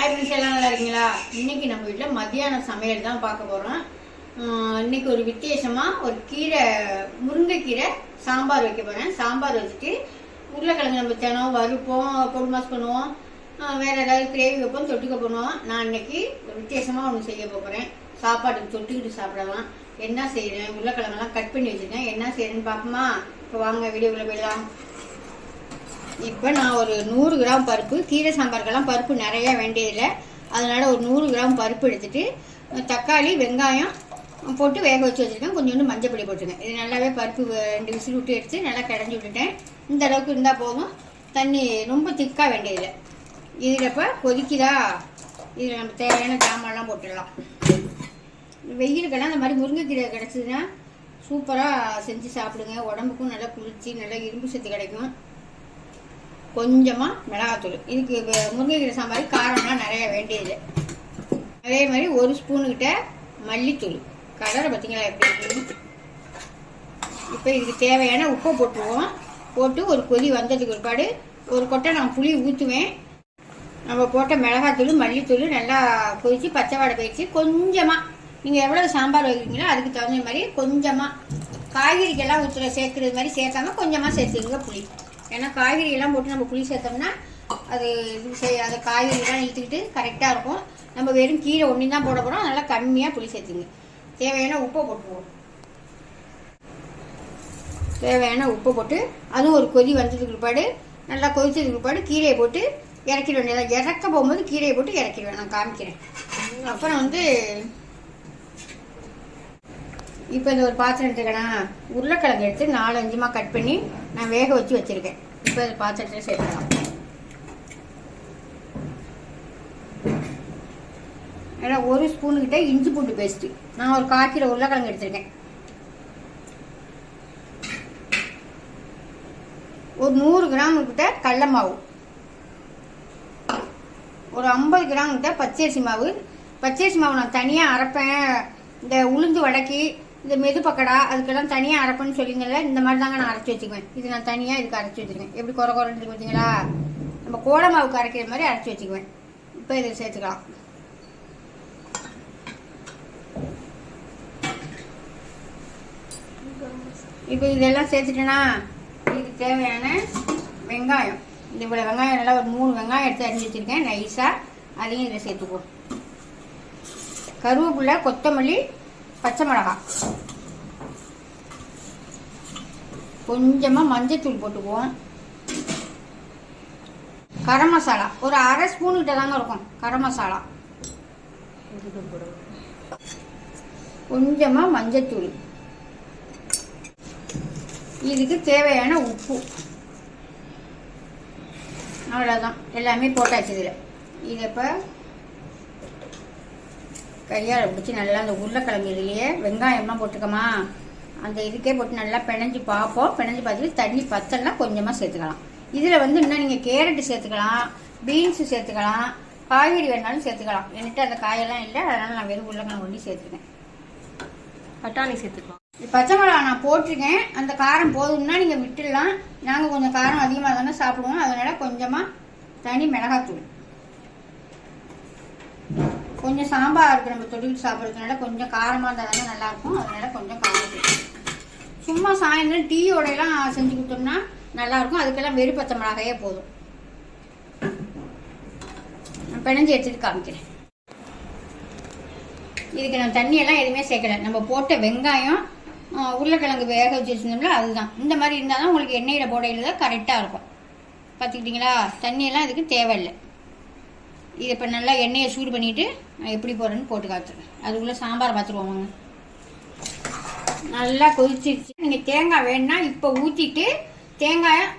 Hi friends, எல்லாம் நல்லா இருக்கீங்களா? இன்னைக்கு நம்ம வீட்டில் மத்தியான சமையல் தான் பார்க்க போகிறோம். இன்னைக்கு ஒரு வித்தியாசமாக ஒரு கீரை, முருங்கைக்கீரை சாம்பார் வைக்க போகிறேன். சாம்பார் வச்சுட்டு உருளைக்கிழங்கு நம்ம தினம் வறுப்போம், பொடி மாஸ் பண்ணுவோம், வேறு ஏதாவது கிரேவி வைப்போம், தொட்டுக்க பண்ணுவோம். நான் இன்னைக்கு ஒரு வித்தியாசமாக ஒன்று செய்ய போகிறேன். சாப்பாட்டுக்கு தொட்டுக்கிட்டு சாப்பிடலாம். என்ன செய்கிறேன், உருளைக்கிழங்கெல்லாம் கட் பண்ணி வச்சுருக்கேன். என்ன செய்கிறேன்னு பார்ப்போமா? இப்போ வாங்க வீடியோக்குள்ளே போயிடலாம். இப்போ நான் ஒரு 100 கிராம் பருப்பு, கீரை சாம்பாருக்கெல்லாம் பருப்பு நிறையா வேண்டியதில்லை, அதனால் ஒரு 100 கிராம் பருப்பு எடுத்துகிட்டு தக்காளி வெங்காயம் போட்டு வேக வச்சு வச்சுருக்கேன். கொஞ்சோண்டு மஞ்சள் பொடி போட்டுருக்கேன். இது நல்லாவே பருப்பு 2 விசில் விட்டு எடுத்து நல்லா கடைஞ்சி விட்டுட்டேன். இந்த அளவுக்கு இருந்தால் போதும், தண்ணி ரொம்ப திக்காக வேண்டியதில்லை. இதில் இப்போ கொதிக்குதா, இதில் நம்ம தேவையான ஜாமான்லாம் போட்டுடலாம். வெயிலுக்கெல்லாம் இந்த மாதிரி முருங்கைக்கீரை கிடச்சிதுன்னா சூப்பராக செஞ்சு சாப்பிடுங்க. உடம்புக்கும் நல்லா குளிர்ச்சி, நல்லா இரும்பு சத்து கிடைக்கும். கொஞ்சமாக மிளகாத்தூள், இதுக்கு முருங்கைக்கீரை சாம்பார் காரம்லாம் நிறைய வேண்டியதில்லை. அதே மாதிரி 1 ஸ்பூனுக்கிட்ட மல்லித்தூள், கலரை பார்த்தீங்களா எப்படி இருக்குன்னு. இப்போ இதுக்கு தேவையான உப்பை போட்டுருவோம். போட்டு ஒரு கொதி வந்ததுக்கு ஒருபாடு ஒரு கொட்டை நான் புளி ஊற்றுவேன். நம்ம போட்ட மிளகாத்தூள் மல்லித்தூள் நல்லா கொதித்து பச்சை வாடை போயிடுச்சு. கொஞ்சமாக நீங்கள் எவ்வளோ சாம்பார் வைக்கிறீங்களோ அதுக்கு தகுந்த மாதிரி கொஞ்சமாக காய்கறிக்கெல்லாம் சேர்க்குறது மாதிரி சேர்க்காம கொஞ்சமாக சேர்த்துக்குங்க புளி. ஏன்னா காய்கறியெல்லாம் போட்டு நம்ம புளி சேர்த்தோம்னா அது அது காய்கறிலாம் இழுத்துக்கிட்டு கரெக்டாக இருக்கும். நம்ம வெறும் கீரை ஒன்று தான் போட போகிறோம், அதனால் கம்மியாக புளி சேர்த்துங்க. தேவையான உப்பை போட்டுருவோம். தேவையான உப்பை போட்டு அதுவும் ஒரு கொதி வந்ததுக்கு பிற்பாடு, நல்லா கொதிச்சதுக்கு பிற்பாடு கீரையை போட்டு இறக்கிட வேண்டியதான். இறக்க போகும்போது கீரையை போட்டு இறக்கிடுவேன், நான் காமிக்கிறேன். அப்புறம் இப்போ இந்த ஒரு பாத்திரம் எடுத்துக்கணும். உருளைக்கிழங்கு எடுத்து 4-5 கட் பண்ணி நான் வேக வச்சு வச்சுருக்கேன். இப்போ இந்த பாத்திரத்தில் சேர்த்துக்கலாம். ஏன்னா 1 ஸ்பூனுக்கிட்ட இஞ்சி பூண்டு பேஸ்ட்டு, நான் ஒரு 1/4 கிலோ உருளைக்கிழங்கு எடுத்திருக்கேன். ஒரு 100 கிராம் கிட்ட கடல மாவு, ஒரு 50 கிராம் கிட்ட பச்சரிசி மாவு. பச்சரிசி மாவு நான் தனியாக அரைப்பேன். இந்த உளுந்து வடக்கி, இந்த மெது பக்கடா அதுக்கெல்லாம் தனியாக அரைப்பேன்னு சொல்லிங்கல்ல, இந்த மாதிரி தாங்க நான் அரைச்சி வச்சுக்குவேன். இது நான் தனியாக இதுக்கு அரைச்சி வச்சுருக்கேன். எப்படி குறை குறைன்னு பார்த்தீங்களா? நம்ம கோடை மாவுக்கு அரைக்கிற மாதிரி அரைச்சி வச்சுக்குவேன். இப்போ இதை சேர்த்துக்கலாம். இப்போ இதெல்லாம் சேர்த்துட்டேன்னா இதுக்கு தேவையான வெங்காயம், இந்த இவ்வளோ வெங்காயம் நல்லா ஒரு 3 வெங்காயம் எடுத்து அரிஞ்சு வச்சுருக்கேன் நைஸாக, அதையும் இதில் சேர்த்துக்குவோம். கருவேப்பிலை, கொத்தமல்லி, பச்சை மிளகாய், கொஞ்சமாக மஞ்சத்தூள் போட்டுக்குவோம். கரம் மசாலா ஒரு 1/2 ஸ்பூனுக்கிட்ட தாங்க இருக்கும். கரம் மசாலா, கொஞ்சமாக மஞ்சத்தூள், இதுக்கு தேவையான உப்பு, அவ்வளோதான். எல்லாமே போட்டாச்சு இதில். இதை இப்போ கையால் பிடிச்சி நல்லா அந்த உருளைக்கிழங்கு இதுலேயே வெங்காயம்லாம் போட்டுக்கமா, அந்த இதுக்கே போட்டு நல்லா பிணைஞ்சு பார்ப்போம். பிணைஞ்சு பார்த்துட்டு தண்ணி பத்தலாம் கொஞ்சமாக சேர்த்துக்கலாம். இதில் இன்னும் நீங்கள் கேரட்டு சேர்த்துக்கலாம், பீன்ஸு சேர்த்துக்கலாம், காய்கறி வேணாலும் சேர்த்துக்கலாம். என்கிட்ட அந்த காயெல்லாம் இல்லை, அதனால் நான் வெறும் உருளைக்கிழங்கு ஒண்டி சேர்த்துக்கேன். பட்டாணி சேர்த்துக்கலாம். பச்சை மிளகா நான் போட்டிருக்கேன். அந்த காரம் போதும்னா நீங்கள் விட்டுடலாம். நாங்கள் கொஞ்சம் காரம் அதிகமாக தானே சாப்பிடுவோம், அதனால் கொஞ்சமாக தனி மிளகாத்தூள். கொஞ்சம் சாம்பாருக்கு நம்ம தொட்டுக்கிட்டு சாப்பிட்றதுனால கொஞ்சம் காரமாக இருந்தால் தானே நல்லாயிருக்கும், அதனால் கொஞ்சம் காரம். சும்மா சாயந்தரம் டீயோடையெல்லாம் செஞ்சு கொடுத்தோம்னா நல்லாயிருக்கும். அதுக்கெல்லாம் வெறும் பச்சை மிளகாயே போதும். நான் பிணைஞ்சு எடுத்துகிட்டு காமிக்கிறேன். இதுக்கு நான் தண்ணியெல்லாம் எதுவுமே சேர்க்கலை. நம்ம போட்ட வெங்காயம், உருளைக்கிழங்கு வேக வச்சு வச்சுருந்தோம்ல, அதுதான். இந்த மாதிரி இருந்தால் தான் உங்களுக்கு எண்ணெயில் போடையில் தான் கரெக்டாக இருக்கும். பார்த்துக்கிட்டிங்களா? தண்ணியெல்லாம் இதுக்கு தேவையில்லை. இது இப்போ நல்லா எண்ணெயை சூடு பண்ணிவிட்டு நான் எப்படி போடுறேன்னு போட்டு காத்துறேன். அதுக்குள்ளே சாம்பார் பார்த்துருவோம். நல்லா கொதிச்சிருச்சு. நீங்கள் தேங்காய் வேணுன்னா இப்போ ஊற்றிட்டு தேங்காயும்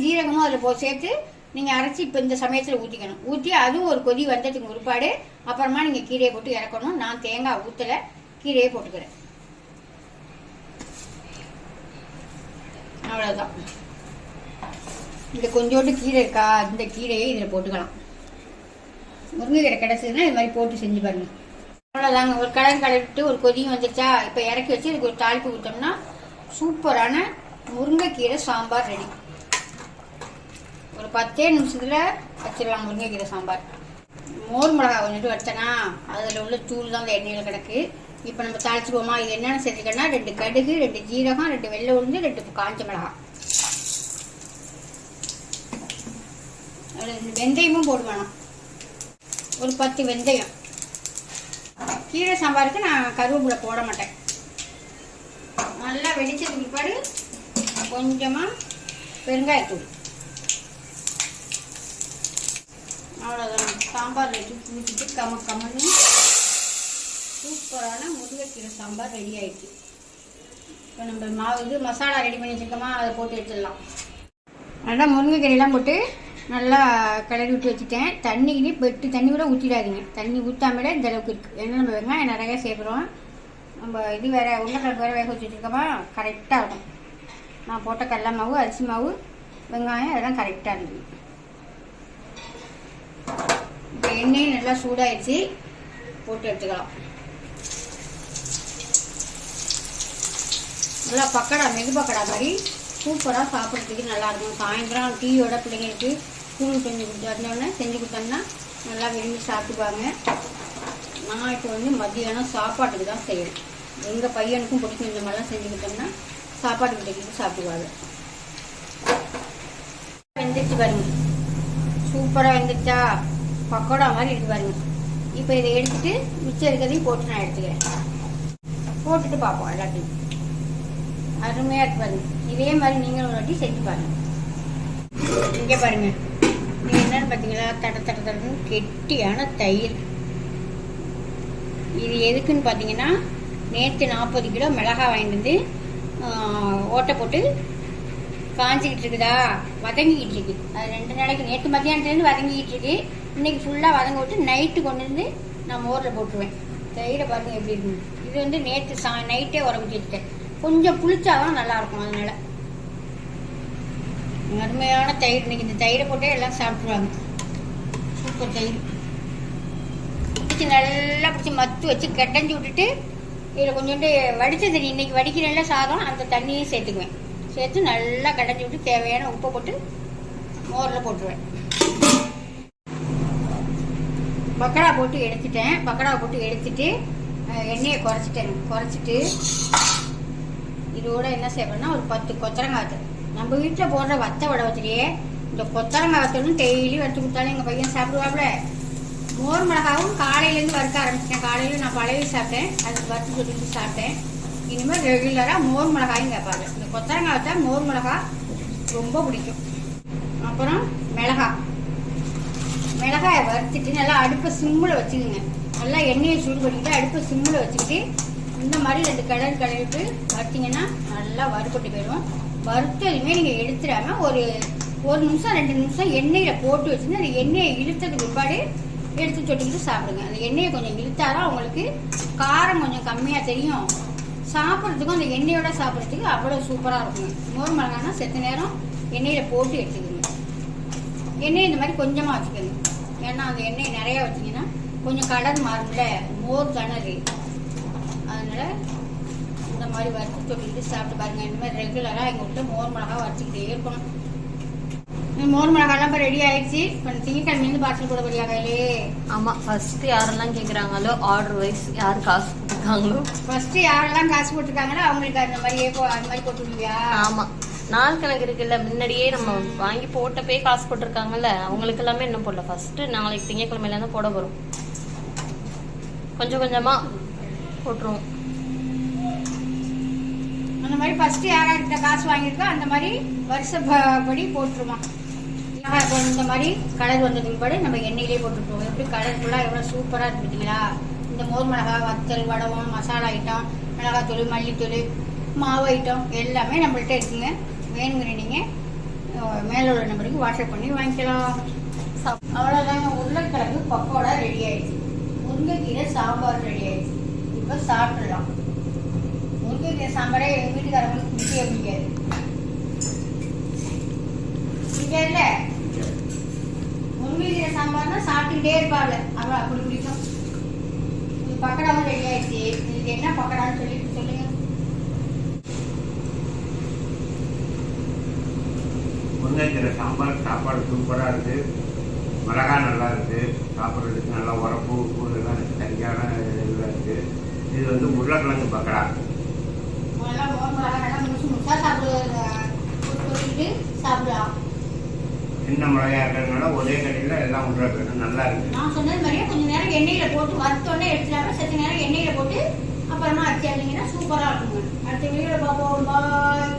ஜீரகமும் அதில் சேர்த்து நீங்கள் அரைச்சி இப்போ இந்த சமயத்தில் ஊற்றிக்கணும். ஊற்றி அதுவும் ஒரு கொதி வந்ததுக்கு ஒருபாடு அப்புறமா நீங்கள் கீரையை போட்டு இறக்கணும். நான் தேங்காய் ஊற்றலை, கீரையை போட்டுக்கிறேன். அவ்வளோதான். இந்த கொஞ்சோண்டு கீரை இருக்கா, இந்த கீரையை இதில் போட்டுக்கலாம். முருங்கைக்கீரை கிடச்சதுன்னா இது மாதிரி போட்டு செஞ்சு பாருங்க. அவ்வளோதாங்க. ஒரு கலந்துட்டு ஒரு கொதியும் வந்துச்சா, இப்போ இறக்கி வச்சு இதுக்கு ஒரு தாளிப்பு ஊற்றோம்னா சூப்பரான முருங்கைக்கீரை சாம்பார் ரெடி. ஒரு 10 நிமிஷத்தில் வச்சிடலாம் முருங்கைக்கீரை சாம்பார். மோர் மிளகா கொஞ்சம் வச்சேன்னா அதில் உள்ள தூள் தான் அந்த எண்ணெயில் கிடக்கு. இப்போ நம்ம தாளிச்சுக்குவோமா? இது என்னென்ன செஞ்சுக்கன்னா 2 கடுகு, 2 ஜீரகம், 2 வெள்ளை உளுந்து, 2 காஞ்ச மிளகாய். அதில் வெந்தயமும் போட்டு வேணும், ஒரு 10 வெந்தயம். கீரை சாம்பாருக்கு நான் கருவேப்பிலை போட மாட்டேன். நல்லா வெடிச்சதுக்கு பிற்பாடு கொஞ்சமாக பெருங்காயத்தூள். அவ்வளோதான். சாம்பார் வச்சு ஊற்றிட்டு கம்மன்னு சூப்பரான முருங்கைக்கீரை சாம்பார் ரெடி ஆயிடுச்சு. இப்போ நம்ம மசாலா ரெடி பண்ணி வச்சுருக்கோமா, அதை போட்டு எடுத்துடலாம். நல்லா முருங்கைக்கீரையெல்லாம் போட்டு நல்லா கிளறி விட்டு வச்சுட்டேன். தண்ணி கூட ஊற்றிடாதீங்க. தண்ணி ஊற்றாமலே இந்த அளவுக்கு இருக்குது. ஏன்னா நம்ம வெங்காயம் நிறையா சேர்க்குறோம். நம்ம இது வேறு உருளைக்கிழங்கு வேறு வேக வச்சு வச்சுருக்கோமா, கரெக்டாக இருக்கும். நான் போட்ட கடலை மாவு, அரிசி மாவு, வெங்காயம் அதெல்லாம் கரெக்டாக இருக்குது. இப்போ எண்ணெயும் நல்லா சூடாகிடுச்சு, போட்டு எடுத்துக்கலாம். நல்லா பக்கடா, மெது பக்கடா மாதிரி சூப்பராக சாப்பிட்றதுக்கு நல்லாயிருக்கும். சாயந்தரம் டீயோட பிள்ளைங்களுக்கு கூழ் செஞ்சு கொடுத்தோடனே செஞ்சு கொடுத்தோம்னா நல்லா விரும்பி சாப்பிட்டுப்பாங்க. நான் இப்போ மத்தியானம் சாப்பாட்டுக்கு தான் செய்யணும். எங்கள் பையனுக்கும் பிடிக்கும். இந்த மாதிரிலாம் செஞ்சு கொடுத்தோம்னா சாப்பாட்டுக்கு பிடிக்கிட்டு சாப்பிடுவாங்க. வெந்துருச்சு பாருங்க, சூப்பராக வெந்துருச்சா? பக்கோடா மாதிரி இருக்கு பாருங்க. இப்போ இதை எடுத்துட்டு மிச்சம் இருக்கிறதையும் போட்டு நான் எடுத்துக்கிறேன். போட்டுட்டு பார்ப்போம். எல்லாத்தையும் அருமையாக இருக்கு பாருங்க. இதே மாதிரி நீங்களும் ஒரு வாட்டி செஞ்சு பாருங்க. இங்கே பாருங்க, இது என்னன்னு பார்த்தீங்களா? தடன்னு கெட்டியான தயிர். இது எதுக்குன்னு பார்த்தீங்கன்னா, நேற்று 40 கிலோ மிளகாய் வாங்கிட்டு வந்து ஓட்டை போட்டு காஞ்சிக்கிட்டு இருக்குதா, வதங்கிக்கிட்டு இருக்கு. அது 2 நாளைக்கு, நேற்று மத்தியானத்துலேருந்து வதங்கிக்கிட்டு இருக்கு. இன்னைக்கு ஃபுல்லாக வதங்க விட்டு நைட்டு கொண்டு வந்து நான் மோரில் போட்டுருவேன். தயிரை பாருங்க எப்படி இருக்குன்னு. இது நேற்று நைட்டே உரம்பிச்சு வச்சுட்டேன். கொஞ்சம் புளிச்சாதான் நல்லாயிருக்கும். அதனால அருமையான தயிர். இன்னைக்கு இந்த தயிரை போட்டே எல்லாம் சாப்பிட்ருவாங்க. சூப்பர் தயிர். நல்லா பிடிச்சி மத்து வச்சு கெட்டஞ்சி விட்டுட்டு இதில் கொஞ்சோண்டு வடித்த தண்ணி, இன்னைக்கு வடிக்கிற நல்ல சாதம், அந்த தண்ணியும் சேர்த்துக்குவேன். சேர்த்து நல்லா கடைஞ்சி விட்டு தேவையான உப்பை போட்டு மோரில் போட்டுருவேன். பக்கடா போட்டு எடுத்துட்டேன். பக்கடா போட்டு எடுத்துட்டு எண்ணெயை குறைச்சிட்டு இதோட என்ன செய்வேன்னா ஒரு 10 கொத்தரங்காய். நம்ம வீட்டில் போடுற வத்த வடை வச்சுலையே இந்த கொத்தரங்காய் வத்தலும் டெய்லி வறுத்து கொடுத்தாலும் எங்கள் பையன் சாப்பிடுவாப்புல. மோர் மிளகாவும் காலையிலேருந்து வறுக்க ஆரம்பிச்சிட்டேன். காலையில் நான் பழைய சாப்பிட்டேன், அது வறுத்து சொல்லிட்டு சாப்பிட்டேன். இனிமேல் ரெகுலராக மோர் மிளகாயும் கேட்பாரு. இந்த கொத்தரங்காய் வத்தா மோர் மிளகா ரொம்ப பிடிக்கும். அப்புறம் மிளகாயை வறுத்துட்டு நல்லா அடுப்பை சிம்மில் வச்சுக்கோங்க. நல்லா எண்ணெயை சூடு பண்ணிக்கிட்டு அடுப்பை சிம்மில் வச்சுக்கிட்டு இந்த மாதிரி 2 கலரிட்டு வறுத்தீங்கன்னா நல்லா வறுபட்டு போயிடும். வறுத்ததுமே நீங்கள் எடுத்துடாமல் ஒரு 1 நிமிஷம் 2 நிமிஷம் எண்ணெயில் போட்டு வச்சுருந்து அந்த எண்ணெயை இழுத்ததுக்கு பிற்பாடு எடுத்து சொட்டிக்கிட்டு சாப்பிடுங்க. அந்த எண்ணெயை கொஞ்சம் இழுத்தாதான் உங்களுக்கு காரம் கொஞ்சம் கம்மியாக தெரியும். சாப்பிட்றதுக்கும் அந்த எண்ணெயோட சாப்பிட்றதுக்கு அவ்வளோ சூப்பராக இருக்குங்க. மோர் மிளகானா செத்த நேரம் எண்ணெயில் போட்டு எடுத்துக்கோங்க. எண்ணெய் இந்த மாதிரி கொஞ்சமாக வச்சுக்கோங்க. ஏன்னா அந்த எண்ணெய் நிறையா வச்சிங்கன்னா கொஞ்சம் கலர் மாறும்ல, மோர் தானே. அதனால் இந்த மாதிரி வறுத்து தொட்டிக்கிட்டு சாப்பிட்டு பாருங்கள். இந்த மாதிரி ரெகுலராக எங்கள் வீட்டில் மோர் மிளகா வச்சுக்கிட்டே இருக்கணும். மோர் மிளகாலாம் இப்போ ரெடி ஆயிடுச்சு. இப்போ திங்கக்கிழமையிலேருந்து பார்சல் போட போறியா கையிலே? ஆமாம், ஃபஸ்ட்டு யாரெல்லாம் கேட்குறாங்களோ ஆர்டர் வைஸ் யார் காசு போட்டுருக்காங்களோ, ஃபஸ்ட்டு யாரெல்லாம் காசு போட்டிருக்காங்களோ அவங்களுக்கு அந்த மாதிரி போட்டு விடுவியா? ஆமாம், நாள் கணக்கு இருக்குல்ல. முன்னாடியே நம்ம வாங்கி போட்டப்பே காசு போட்டிருக்காங்கல்ல, அவங்களுக்கு எல்லாமே இன்னும் போடல. ஃபஸ்ட்டு நாளைக்கு திங்கக்கிழமையில தான் போட வரும். கொஞ்சம் கொஞ்சமாக போட்டுருவோம். அந்த மாதிரி ஃபஸ்ட்டு யார்கிட்ட காசு வாங்கியிருக்கோ அந்த மாதிரி வருஷப்படி போட்டுருவோம். இந்த மாதிரி கலர் வந்ததுக்கு பிற்பாடு நம்ம எண்ணெயிலே போட்டுருப்போம். எப்படி கலர்ஃபுல்லாக எவ்வளோ சூப்பராக இருக்கு பார்த்தீங்களா? இந்த மோர் மிளகா, வத்தல், வடகம், மசாலா ஐட்டம், மிளகாத்தூள், மல்லித்தூள், மாவு ஐட்டம் எல்லாமே நம்மள்கிட்ட இருக்குங்க. வேணுங்கிற நீங்கள் மேலே உள்ள நம்பருக்கு வாட்ஸ்அப் பண்ணி வாங்கிக்கலாம். அவ்வளோதாங்க. உருளைக்கிழங்கு பக்கோடா ரெடி ஆயிடுச்சு. முருங்கைக்கீரை சாம்பார் ரெடி ஆயிடுச்சு. இப்போ சாப்பிடலாம். முருங்கைக்கீரை சாம்பாரே எங்கள் வீட்டுக்காரங்களுக்கு பிடிக்கவே பிடிக்காது. பிடிக்காதுல்ல? முருங்கைக்கீரை சாம்பார்னா சாப்பிட்டுக்கிட்டே இருப்பாள். அவள் அப்படி பிடிக்கும். இது பக்கடாவும் ரெடி ஆயிடுச்சு. இது என்ன பக்கடான்னு சொல்லிட்டு சொல்லுங்க. முருங்கைக்கீரை சாம்பார் சாப்பாடு சூப்பராக இருக்குது. மிளகாய் நல்லா இருக்குது, சாப்பிட்றதுக்கு நல்லா உரப்பு உப்பு எல்லாம் சரியான இதில் இருக்குது. இது வந்து உருளைக்கிழங்கு பக்கடா. நல்லா முழுசு முழுசாக சாப்பிடலாம். சின்ன மிளகாய் இருக்கிறதுனால ஒரே கடையில் எல்லாம் உருளைக்கிழங்கு நல்லா இருக்குது. நான் சொன்னது மாதிரியே கொஞ்சம் நேரம் எண்ணெயில் போட்டு வறுத்தோடனே எடுத்துட்டாங்க. சற்று நேரம் எண்ணெயில் போட்டு அப்புறமா அரைச்சி அடிங்கன்னா சூப்பராக இருக்குங்க. அடுத்த வீடியோவில் பார்ப்போம். பாய்.